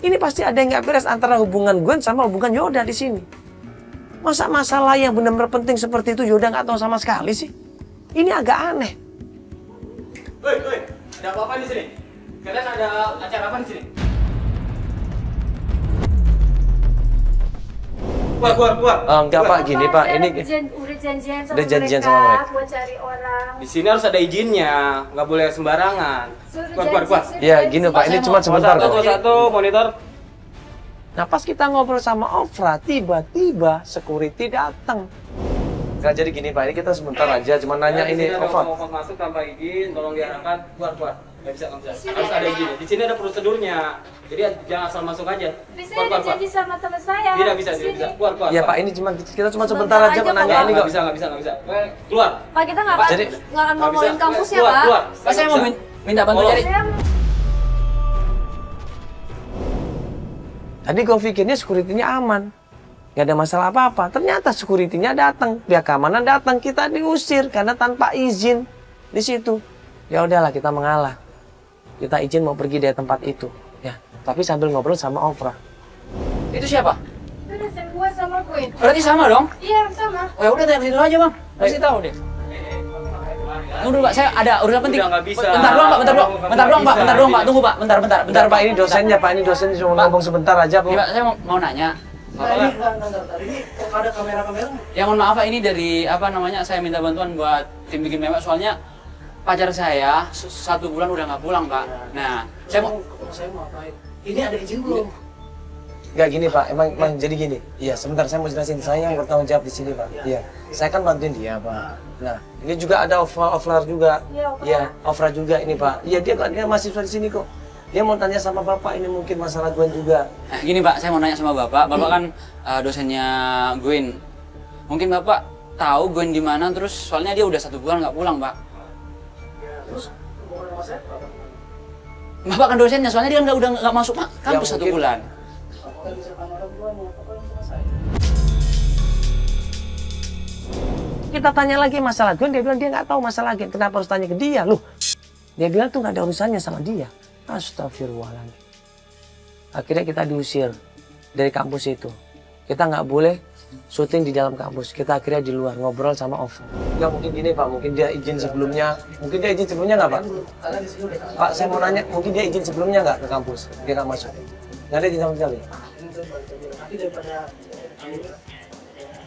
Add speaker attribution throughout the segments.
Speaker 1: Ini pasti ada yang nggak beres antara hubungan Gwen sama hubungan Yoda di sini. Masa masalah yang benar-benar penting seperti itu Yoda nggak tahu sama sekali sih? Ini agak aneh.
Speaker 2: Woi, ada apa-apa di sini? Kalian ada acara apa di sini? Keluar.
Speaker 1: Enggak Pak, gini Pak, ini
Speaker 3: udah janjian sama mereka buat cari orang.
Speaker 2: Di sini harus ada izinnya, nggak boleh sembarangan. Keluar.
Speaker 1: Ya gini Pak, ini cuma sebentar kok.
Speaker 2: Satu, monitor.
Speaker 1: Nah pas kita ngobrol sama Ofra, tiba-tiba security datang. Nah, jadi gini Pak, ini kita sebentar aja, cuma nanya ini Ofra.
Speaker 2: Mau masuk tanpa izin, tolong diarahkan. Keluar. Nggak bisa. Harus ada izinnya. Di sini ada prosedurnya. Jadi jangan asal masuk aja.
Speaker 3: Di sini ada janji sama teman saya.
Speaker 2: Tidak bisa. Keluar.
Speaker 1: Ya Pak, ini kita cuma sebentar aja menanya ini kok.
Speaker 2: Nggak bisa. Keluar.
Speaker 3: Pak, kita nggak akan ngomongin kampus ya, Pak.
Speaker 2: Keluar.
Speaker 4: Pak, saya mau minta bantu cari.
Speaker 1: Tadi gue pikirnya security-nya aman. Gak ada masalah apa-apa. Ternyata security-nya datang. Pihak keamanan datang. Kita diusir karena tanpa izin di situ. Ya udahlah kita mengalah. Kita izin mau pergi dari tempat itu. Ya, tapi sambil ngobrol sama Ofra.
Speaker 4: Itu siapa?
Speaker 3: Itu dosen gue sama gue.
Speaker 4: Berarti sama dong?
Speaker 3: Iya, sama.
Speaker 4: Oh ya udah tanya situ aja bang. Kasih tahu deh. Tunggu dulu Pak, saya ada urusan penting.
Speaker 2: Udah, nggak bisa.
Speaker 4: Bentar doang Pak. Tunggu Pak.
Speaker 1: Bentar Pak, ini dosennya Pak. Ini dosennya cuma ngomong sebentar aja kok.
Speaker 4: Iya Pak, saya mau nanya.
Speaker 5: Ini kok ada kamera-kamera?
Speaker 4: Ya mohon maaf Pak, ini dari apa namanya, saya minta bantuan buat tim bikin mewek soalnya pacar saya 1 bulan udah nggak pulang Pak. Nah, saya mau
Speaker 5: ngapain? Ini ada izin belum?
Speaker 1: Nggak gini Pak, emang jadi gini. Iya, sebentar saya mau jelasin. Saya yang bertanggung jawab di sini Pak. Iya, saya kan bantuin dia Pak. Nah, ini juga ada Ofra juga. Iya, Ofra juga ini Pak. Iya, dia mahasiswa di sini kok. Dia mau tanya sama Bapak, ini mungkin masalah Gwen juga.
Speaker 4: Nah, gini Pak, saya mau nanya sama Bapak. Bapak kan dosennya Gwen. Mungkin Bapak tahu Gwen di mana, terus soalnya dia udah 1 bulan nggak pulang Pak.
Speaker 5: Terus hubungan sama saya apa?
Speaker 4: Bapak kan dosennya, soalnya dia udah nggak masuk kampus 1 bulan.
Speaker 5: Aku kan bisa kan orang tuanya, pokoknya sama saya.
Speaker 1: Kita tanya lagi masalah Gwen, dia bilang dia nggak tahu masalah Gwen. Kenapa harus tanya ke dia? Loh, dia bilang tuh nggak ada urusannya sama dia. Astagfirullahaladzim. Akhirnya kita diusir dari kampus itu. Kita nggak boleh syuting di dalam kampus. Kita akhirnya di luar ngobrol sama Ofra. Ya mungkin gini Pak, mungkin dia izin sebelumnya. Mungkin dia izin sebelumnya nggak Pak?
Speaker 5: Karena di sini udah
Speaker 1: Pak, saya mau nanya, mungkin dia izin sebelumnya nggak ke kampus? Dia nggak masuk. Nggak ada izin sama sekali.
Speaker 5: nanti daripada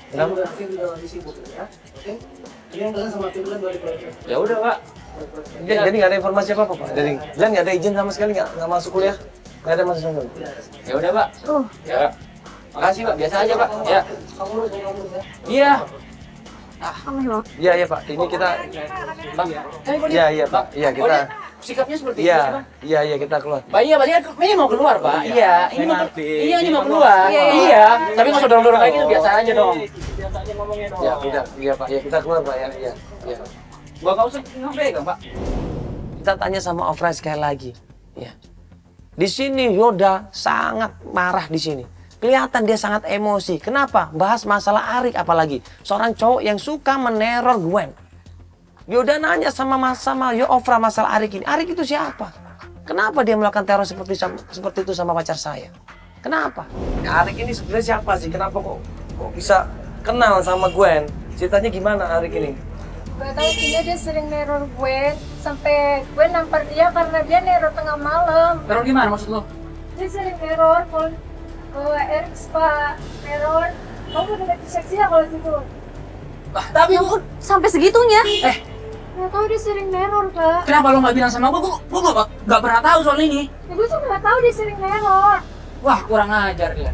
Speaker 1: Kenapa?
Speaker 5: nanti udah lagi sibuk ya. Oke? Ini yang kalian sama tim kalian balik lagi.
Speaker 4: Ya udah Pak.
Speaker 1: Jadi nggak ada informasi apa-apa Pak? Dari Glenn nggak ada izin sama sekali, nggak masuk kuliah? Nggak ada masuk sekali?
Speaker 4: Ya udah Pak. Ya Pak. Makasih Pak, biasa aja Pak. Ya.
Speaker 5: Kamu urus ya.
Speaker 4: Iya.
Speaker 1: Iya Pak, ini kita.
Speaker 4: Bang.
Speaker 1: Iya Pak, iya
Speaker 4: Oh,
Speaker 1: kita.
Speaker 4: dia sikapnya seperti itu sih Bang.
Speaker 1: Iya kita keluar.
Speaker 4: Pak, iya Pak, ini mau keluar Pak. Iya, ini mau
Speaker 2: ngerti.
Speaker 4: Iya, ini mau keluar. Iya. Tapi nggak usah dorong-dorong kayak gitu, biasa aja dong.
Speaker 5: Biasa aja ngomongnya dong.
Speaker 1: Ya udah, iya Pak, ya kita keluar Pak ya. Iya.
Speaker 4: Gua nggak usah ngepegang Pak.
Speaker 1: Kita tanya sama Ofra sekali lagi. Ya. Di sini Yoda sangat marah di sini. Kelihatan dia sangat emosi. Kenapa? Bahas masalah Arik apalagi. Seorang cowok yang suka meneror Gwen. Yoda nanya sama Ofra masalah Arik ini. Arik itu siapa? Kenapa dia melakukan teror seperti itu sama pacar saya? Kenapa? Ya, Arik ini sebenarnya siapa sih? Kenapa kok bisa kenal sama Gwen? Ceritanya gimana Arik ini?
Speaker 3: Gak tau dia sering neror gue. Sampai gue nampar dia karena dia neror tengah malam.
Speaker 4: Terus gimana maksud lo?
Speaker 3: Dia sering neror kalau Erik suka neror. Kamu udah ganti seksi ya kalau gitu?
Speaker 4: Tapi
Speaker 3: Sampai segitunya? Gak tau dia sering neror, Kak.
Speaker 4: kenapa lo nggak bilang sama gua? Gua nggak pernah tahu soal ini.
Speaker 3: Ya, gue juga gak tau dia sering neror.
Speaker 4: Wah, kurang ajar dia.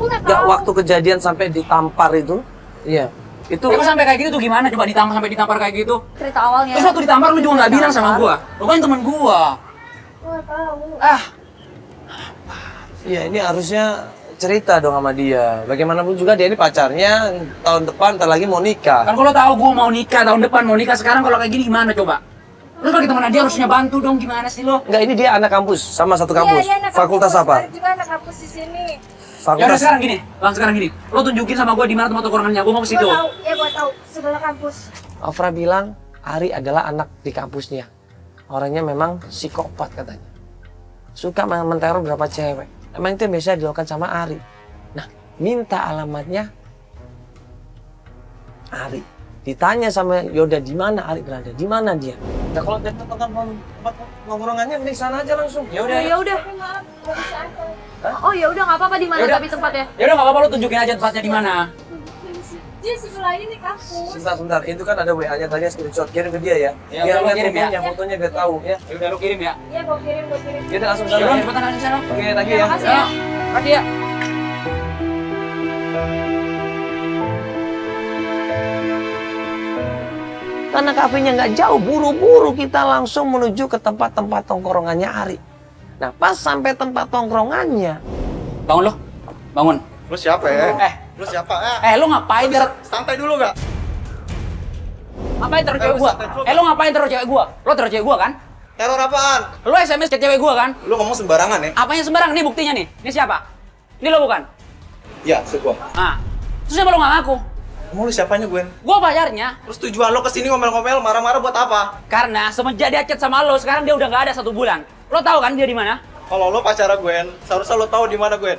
Speaker 3: Gue gak
Speaker 1: Gak
Speaker 3: tau.
Speaker 1: waktu kejadian sampai ditampar itu? Iya. Itu
Speaker 4: Terus sampai kayak gitu tuh gimana? Coba sampai ditampar kayak gitu.
Speaker 3: Cerita awalnya.
Speaker 4: Terus waktu ditampar lu juga nggak bilang sama gua. Lu kan temen gua.
Speaker 3: Gue gak tau.
Speaker 1: Iya, ini harusnya cerita dong sama dia. Bagaimanapun juga dia ini pacarnya, tahun depan ntar lagi mau nikah.
Speaker 4: Kan kalau tahu gua mau nikah tahun depan, mau nikah sekarang, kalau kayak gini gimana coba? Lu sebagai teman dia harusnya bantu dong, gimana sih lo?
Speaker 1: Enggak, ini dia anak kampus, sama satu kampus.
Speaker 3: Iya, anak
Speaker 1: Fakultas
Speaker 3: kampus.
Speaker 1: apa?
Speaker 3: Ada juga anak kampus di sini.
Speaker 4: Ya udah
Speaker 1: Fakultas.
Speaker 4: sekarang gini. Lo tunjukin sama gua di mana tempat tongkrongannya. Gua mau ke situ.
Speaker 3: Gue tau, ya gue tau. Sebelah kampus.
Speaker 1: Ofra bilang Ari adalah anak di kampusnya. Orangnya memang psikopat katanya. suka menteror beberapa cewek. Emang itu yang biasa dilakukan sama Ari. Nah, minta alamatnya Ari. Ditanya sama Yoda di mana Ari berada, di mana dia. Nah, kalau dari tempat nongkrongannya di sana aja langsung.
Speaker 4: Ya udah.
Speaker 3: Ya udah. Tapi maaf, nggak bisa antar. Oh ya udah nggak apa-apa di mana
Speaker 4: Yaudah.
Speaker 3: tapi tempatnya.
Speaker 4: Ya udah nggak apa-apa, lu tunjukin aja tempatnya di mana.
Speaker 3: Dia sebelah ini kampus.
Speaker 1: Sebentar, itu kan ada WA-nya tadi screenshot, kirim ke dia ya.
Speaker 4: Ya,
Speaker 1: Biar
Speaker 4: udah,
Speaker 1: lihat
Speaker 4: kirim ya.
Speaker 1: fotonya biar tahu ya.
Speaker 4: Ya udah lu kirim ya.
Speaker 3: Iya gua kirim.
Speaker 1: Kita langsung
Speaker 4: Ya
Speaker 1: sana.
Speaker 4: udah
Speaker 1: Ya.
Speaker 4: cepetan aja sana.
Speaker 1: Oke, thank you
Speaker 3: Ya,
Speaker 1: ya.
Speaker 3: makasih ya.
Speaker 4: Makasih ya.
Speaker 1: Karena kafenya nggak jauh, buru-buru kita langsung menuju ke tempat-tempat tongkrongannya Ari. Nah, pas sampai tempat tongkrongannya,
Speaker 4: Bangun lu. Bangun.
Speaker 5: Lu siapa ya?
Speaker 4: Lu
Speaker 5: siapa?
Speaker 4: lu ngapain
Speaker 5: Santai dulu gak?
Speaker 4: ngapain teror cewek gua? Lu ngapain teror cewek gua? Lu teror cewek gua kan?
Speaker 5: Teror apaan?
Speaker 4: Lu SMS ke cewek gua kan?
Speaker 5: Lu ngomong sembarangan ya?
Speaker 4: Apanya sembarang? Nih buktinya nih. Ini siapa? Ini lo bukan?
Speaker 5: Iya, gua.
Speaker 4: Ah. Terus kenapa lo nggak ngaku?
Speaker 5: Kamu lu siapanya, Gwen?
Speaker 4: Gua pacarnya.
Speaker 5: Terus tujuan lo kesini ngomel-ngomel, marah-marah buat apa?
Speaker 4: Karena semenjak dia chat sama lo, sekarang dia udah nggak ada 1 bulan. Lo tahu kan dia di mana?
Speaker 5: Kalau lo pacara Gwen, seharusnya lo tahu di mana Gwen.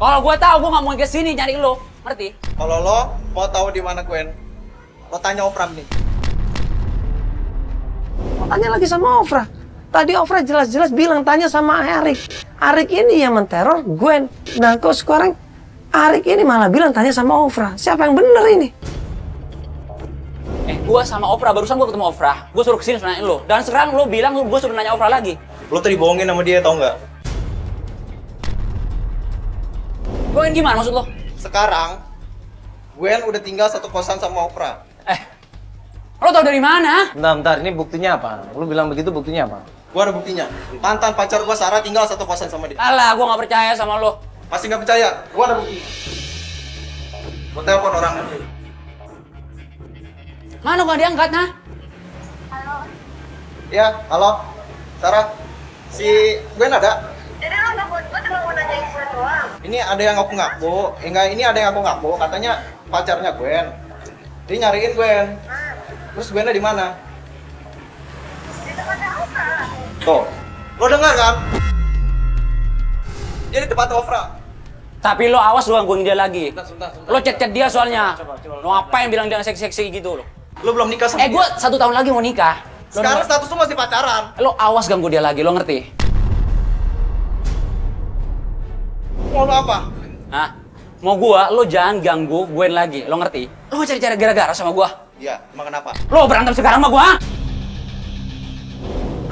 Speaker 4: Kalau gua tahu, gua nggak mau ke sini nyari lo. Ngerti?
Speaker 5: Kalau lo mau tahu di mana Gwen, lo tanya Opram nih.
Speaker 1: tanya lagi sama Ofra. Tadi Ofra jelas-jelas bilang tanya sama Arik. Arik ini yang menteror Gwen. Nah, kok sekarang Arik ini malah bilang tanya sama Ofra. Siapa yang bener ini?
Speaker 4: Gua sama Ofra, barusan gua ketemu Ofra. Gua suruh kesini nanyain lo. Dan sekarang lo bilang gua suruh nanya Ofra lagi.
Speaker 5: Lo tadi bohongin sama dia, tau nggak?
Speaker 4: Gua ini gimana maksud lo?
Speaker 5: Sekarang, Gwen udah tinggal satu kosan sama Opra.
Speaker 4: Lo tau dari mana?
Speaker 1: Bentar, ini buktinya apa? Lu bilang begitu buktinya apa?
Speaker 5: Gua ada buktinya. Mantan pacar gua Sarah tinggal satu kosan sama dia.
Speaker 4: Alah, gua nggak percaya sama lo.
Speaker 5: Masih nggak percaya? Gua ada bukti. Gua telepon orangnya.
Speaker 4: Mana gua diangkat, nah?
Speaker 5: Ya, halo. Sarah, si Gwen ada?
Speaker 6: Jadi lo nggak mau nanyain gue doang?
Speaker 5: Ini ada yang ngaku-ngaku. Enggak, ini ada yang ngaku-ngaku. Katanya pacarnya Gwen. Dia nyariin Gwen. Terus Gwennya di mana?
Speaker 6: Di tempatnya apa?
Speaker 5: Tuh, lo dengar kan? Dia di tempat Ofra.
Speaker 4: Tapi lo awas lo gangguin dia lagi.
Speaker 5: Sebentar.
Speaker 4: Lo chat-chat dia soalnya. Lo ngapain bilang dia seksi-seksi gitu lo?
Speaker 5: Lo belum nikah sama dia.
Speaker 4: Gua 1 tahun lagi mau nikah.
Speaker 5: Sekarang status lo masih pacaran.
Speaker 4: Lo awas ganggu dia lagi, lo ngerti?
Speaker 5: Mau lo apa?
Speaker 4: Hah? Mau gua, lo jangan ganggu Gwen lagi, lo ngerti? Lo mau cari-cari gara-gara sama gua?
Speaker 5: Iya, emang kenapa?
Speaker 4: Lo berantem sekarang sama gua?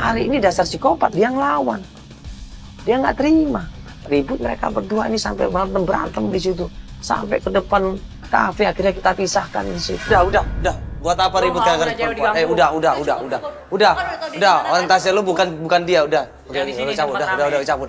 Speaker 1: Ari ini dasar psikopat, dia ngelawan. Dia nggak terima. Ribut mereka berdua ini sampai berantem di situ. Sampai ke depan kafe, akhirnya kita pisahkan di situ. Udah. Buat apa
Speaker 4: Lo
Speaker 1: ribut
Speaker 4: mau
Speaker 1: gara-gara
Speaker 4: ada cewek
Speaker 1: perempuan?
Speaker 4: diganggu?
Speaker 1: Udah. Orientasi lu bukan dia, udah.
Speaker 4: Jangan di sini,
Speaker 1: Cabut,
Speaker 4: tempat
Speaker 1: udah,
Speaker 4: ramai.
Speaker 1: cabut.